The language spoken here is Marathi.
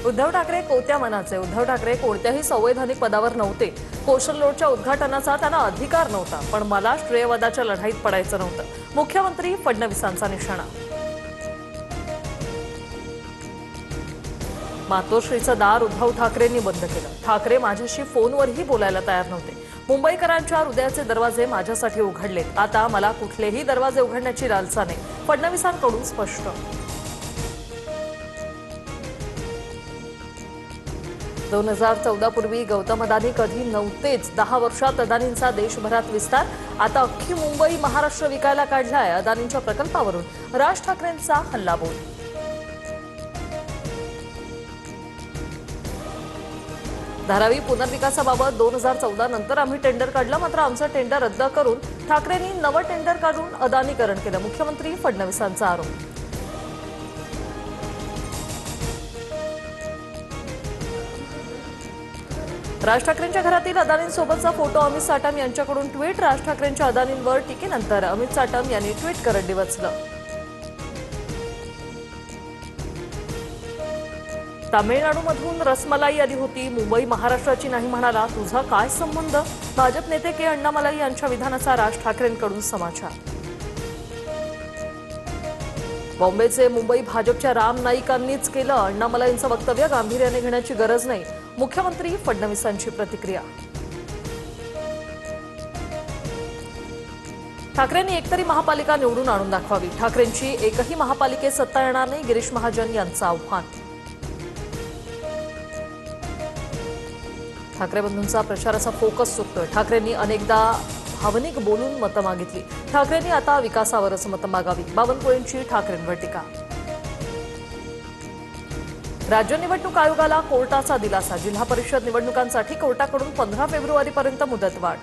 उद्धव ठाकरे कोत्या मनाचे. उद्धव ठाकरे कोणत्याही संवैधानिक पदावर नव्हते. कोशल रोडच्या उद्घाटनाचा त्यांना अधिकार नव्हता, पण मला श्रेयवादाच्या लढाईत पडायचं नव्हतं. मुख्यमंत्री फडणवीसांचा निशाणा. मातोश्रीचं दार उद्धव ठाकरेंनी बंद केलं. ठाकरे माझ्याशी फोनवरही बोलायला तयार नव्हते. मुंबईकरांच्या हृदयाचे दरवाजे माझ्यासाठी उघडलेत. आता मला कुठलेही दरवाजे उघडण्याची लालसा नाही. फडणवीसांकडून स्पष्ट. 2014 पूर्वी गौतम अदानी कधी नव्हतेच. 10 वर्षात अदानींचा देशभरात विस्तार. आता अख्खी मुंबई महाराष्ट्र विकायला काढलाय. अदानींच्या प्रकल्पावरून राज ठाकरेंचा हल्लाबोल. धारावी पुनर्विकासाबाबत 2014 नंतर आम्ही टेंडर काढलं, मात्र आमचं टेंडर रद्द करून ठाकरेंनी नवं टेंडर काढून अदानीकरण केलं. मुख्यमंत्री फडणवीसांचा आरोप. राज ठाकरेंच्या घरातील अदानींसोबतचा फोटो अमित साटम यांच्याकडून ट्विट. राज ठाकरेंच्या अदानींवर टीकेनंतर अमित साटम यांनी ट्विट करत डिवचलं. तामिळनाडूमधून रसमलाई आली होती. मुंबई महाराष्ट्राची नाही म्हणाला. तुझा काय संबंध? भाजप नेते के अण्णामलाई यांच्या विधानाचा राज ठाकरेंकडून समाचार. बॉम्बेचे मुंबई भाजपच्या राम नाईकांनीच केलं. अण्णामलाईंचं वक्तव्य गांभीर्याने घेण्याची गरज नाही. मुख्यमंत्री फडणवीसांची प्रतिक्रिया. ठाकरेंनी एकतरी महापालिका निवडून आणून दाखवावी. ठाकरेंची एकही महापालिकेत सत्ता येणार नाही. गिरीश महाजन यांचं आव्हान. ठाकरे बंधूंचा प्रचाराचा फोकस चुकतोय. ठाकरेंनी अनेकदा भावनिक बोलून मतं मागितली. ठाकरेंनी आता विकासावरच मतं मागावी. बावनकुळेंची ठाकरेंवर टीका. राज्य निवडणूक आयोगाला कोर्टाचा दिलासा. जिल्हा परिषद निवडणुकांसाठी कोर्टाकडून 15 फेब्रुवारीपर्यंत मुदतवाढ.